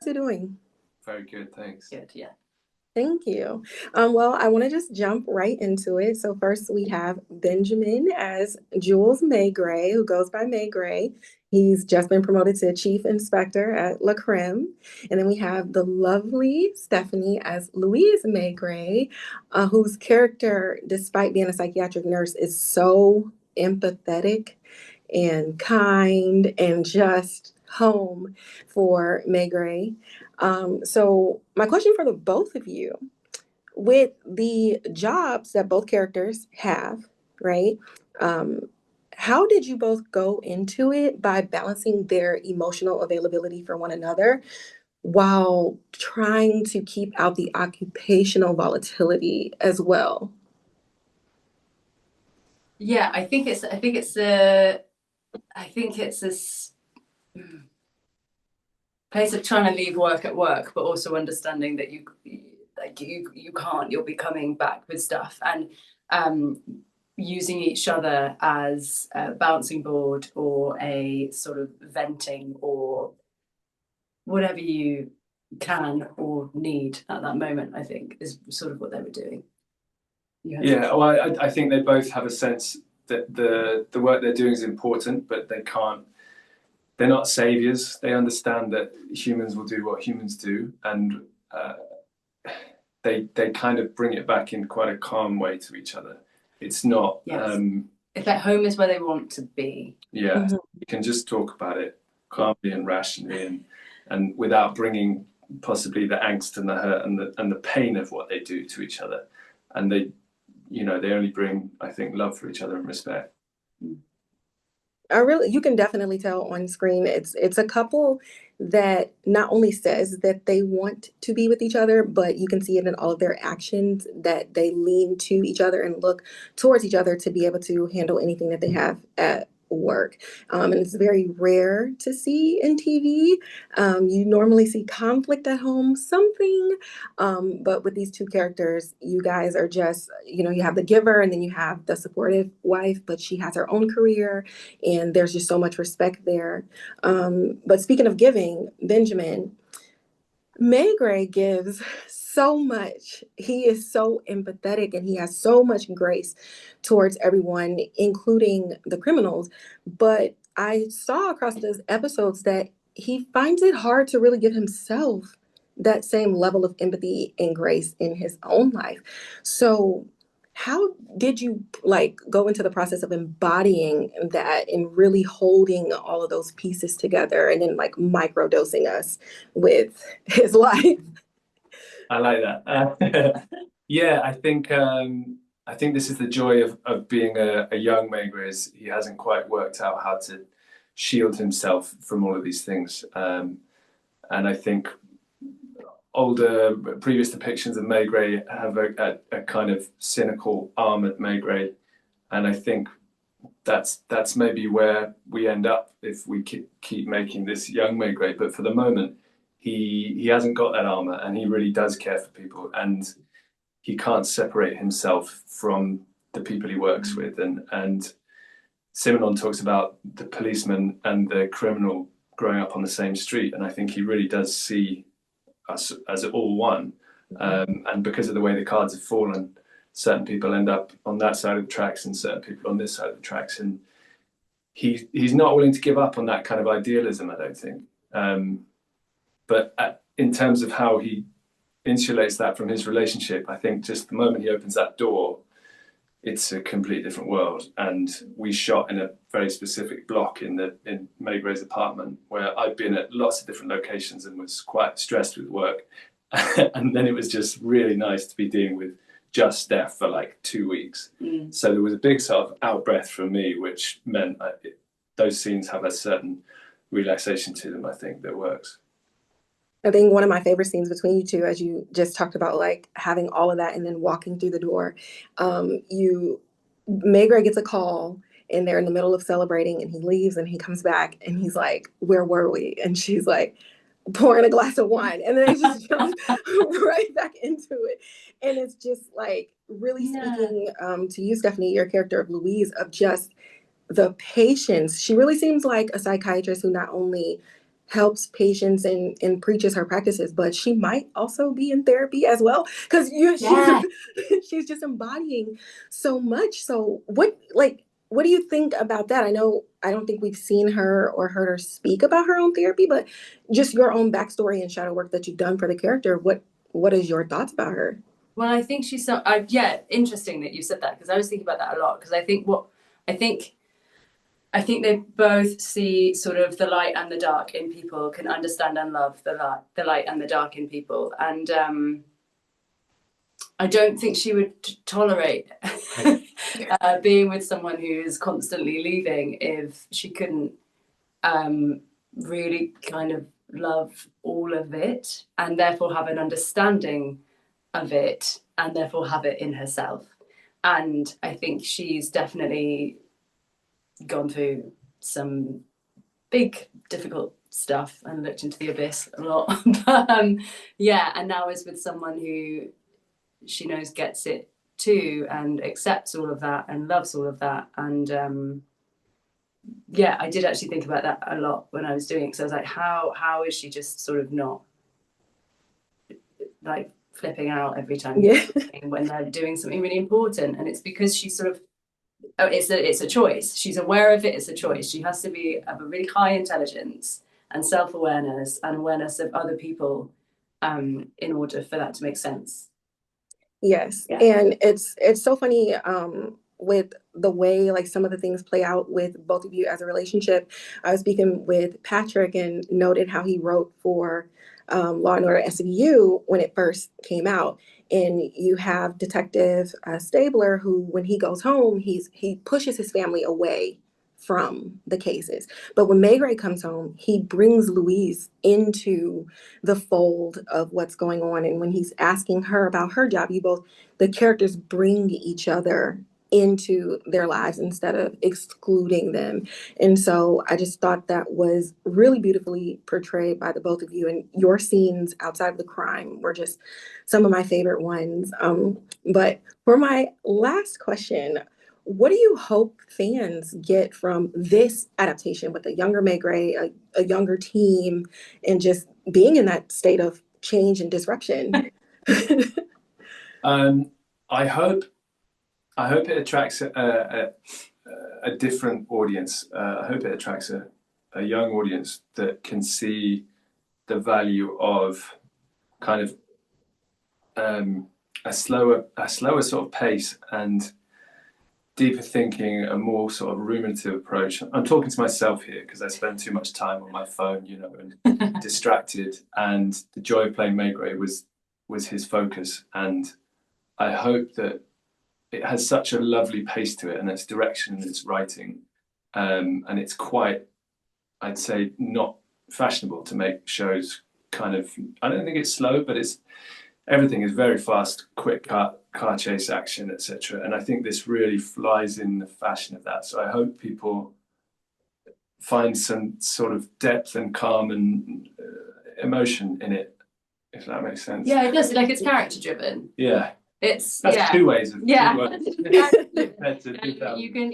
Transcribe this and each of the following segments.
two doing? Very good, thanks. Good, yeah. Thank you. Well, I want to just jump right into it. So first we have Benjamin as Jules Maigret, who goes by Maigret. He's just been promoted to chief inspector at La Creme. And then we have the lovely Stefanie as Louise Maigret, whose character, despite being a psychiatric nurse, is so empathetic and kind and just home for Maigret. So my question for the both of you, with the jobs that both characters have, right? Um, how did you both go into it by balancing their emotional availability for one another while trying to keep out the occupational volatility as well? Yeah, I think it's a place of trying to leave work at work, but also understanding that you can't. You'll be coming back with stuff, and using each other as a bouncing board or a sort of venting or whatever you can or need at that moment, I think is sort of what they were doing. Yeah, well, I think they both have a sense that the work they're doing is important, but they're not saviors. They understand that humans will do what humans do, and they kind of bring it back in quite a calm way to each other. It's not. Yes. It's like home is where they want to be. Yeah, Mhm. you can just talk about it calmly and rationally, and without bringing possibly the angst and the hurt and the pain of what they do to each other. And they only bring, I think, love for each other and respect. You can definitely tell on screen. It's a couple that not only says that they want to be with each other, but you can see it in all of their actions that they lean to each other and look towards each other to be able to handle anything that they have at work. And it's very rare to see in TV. You normally see conflict at home, something, but with these two characters, you guys are just, you have the giver and then you have the supportive wife, but she has her own career and there's just so much respect there. But speaking of giving, Benjamin, Maigret gives so much. He is so empathetic and he has so much grace towards everyone, including the criminals. But I saw across those episodes that he finds it hard to really give himself that same level of empathy and grace in his own life. So how did you go into the process of embodying that and really holding all of those pieces together and then microdosing us with his life? I like that. Yeah, I think this is the joy of being a young Maigret, is he hasn't quite worked out how to shield himself from all of these things. And I think previous depictions of Maigret have a kind of cynical, armored Maigret, and I think that's maybe where we end up if we keep making this young Maigret. But for the moment, he hasn't got that armor, and he really does care for people, and he can't separate himself from the people he works with. And Simenon talks about the policeman and the criminal growing up on the same street, and I think he really does see us as all one. And because of the way the cards have fallen, certain people end up on that side of the tracks and certain people on this side of the tracks, and he's not willing to give up on that kind of idealism, I don't think. But in terms of how he insulates that from his relationship, I think just the moment he opens that door, it's a completely different world. And we shot in a very specific block in Maigret's apartment, where I'd been at lots of different locations and was quite stressed with work. And then it was just really nice to be dealing with just Steph for like 2 weeks. So there was a big sort of out breath from me, which meant those scenes have a certain relaxation to them, I think, that works. I think one of my favorite scenes between you two, as you just talked about, having all of that and then walking through the door, Maigret gets a call and they're in the middle of celebrating and he leaves and he comes back and he's like, "Where were we?" And she's like, pouring a glass of wine, and then it just jumps right back into it. And it's just really speaking to you, Stefanie, your character of Louise, of just the patience. She really seems like a psychiatrist who not only helps patients and preaches her practices, but she might also be in therapy as well because Yeah. she's just embodying so much. So what do you think about that? I know I don't think we've seen her or heard her speak about her own therapy, but just your own backstory and shadow work that you've done for the character. What is your thoughts about her? Well, I think she's so, yeah, interesting that you said that, because I was thinking about that a lot, because I think they both see sort of the light and the dark in people, can understand and love the light and the dark in people. And I don't think she would tolerate being with someone who is constantly leaving if she couldn't really kind of love all of it, and therefore have an understanding of it, and therefore have it in herself. And I think she's definitely gone through some big difficult stuff and looked into the abyss a lot. But yeah, and now is with someone who she knows gets it too, and accepts all of that and loves all of that. And yeah, I did actually think about that a lot when I was doing it. So I was like, how is she just sort of not like flipping out every time when they're doing something really important? And it's because she's sort of, it's a choice. She's aware of it. It's a choice. She has to be of a really high intelligence and self-awareness and awareness of other people in order for that to make sense. Yes. Yeah. And it's so funny with the way like some of the things play out with both of you as a relationship. I was speaking with Patrick and noted how he wrote for Law and Order SVU when it first came out. And you have Detective Stabler, who when he goes home, he pushes his family away from the cases. But when Maigret comes home, he brings Louise into the fold of what's going on. And when he's asking her about her job, the characters bring each other into their lives instead of excluding them. And so I just thought that was really beautifully portrayed by the both of you. And your scenes outside of the crime were just some of my favorite ones. But for my last question, what do you hope fans get from this adaptation with a younger Maigret, a younger team, and just being in that state of change and disruption? I hope it attracts a different audience. I hope it attracts a young audience that can see the value of kind of a slower sort of pace and deeper thinking, a more sort of ruminative approach. I'm talking to myself here because I spend too much time on my phone, and distracted. And the joy of playing Maigret was his focus, and I hope that it has such a lovely pace to it, and its direction and its writing, and it's quite, I'd say, not fashionable to make shows kind of. I don't think it's slow, but everything is very fast, quick car chase action, etc. And I think this really flies in the fashion of that. So I hope people find some sort of depth and calm and emotion in it, if that makes sense. Yeah, it does. Like, it's character driven. Yeah. That's two ways of you can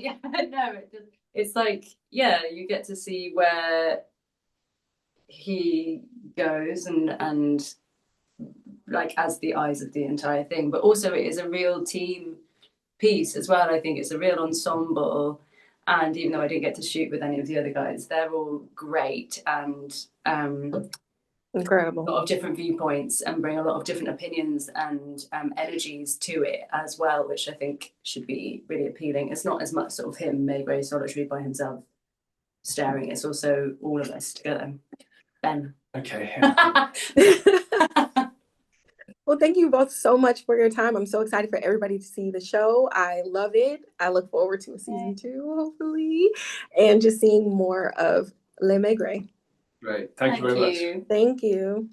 it's like, yeah, you get to see where he goes and like as the eyes of the entire thing, but also it is a real team piece as well. I think it's a real ensemble, and even though I didn't get to shoot with any of the other guys, they're all great and incredible. a lot of different viewpoints and bring a lot of different opinions and energies to it as well, which I think should be really appealing. It's not as much sort of him, Maigret, solitary by himself staring. It's also all of us together. Ben. Okay. Well, thank you both so much for your time. I'm so excited for everybody to see the show. I love it. I look forward to a season 2, hopefully, and just seeing more of Les Maigret. Great. Thank you very much. Thank you.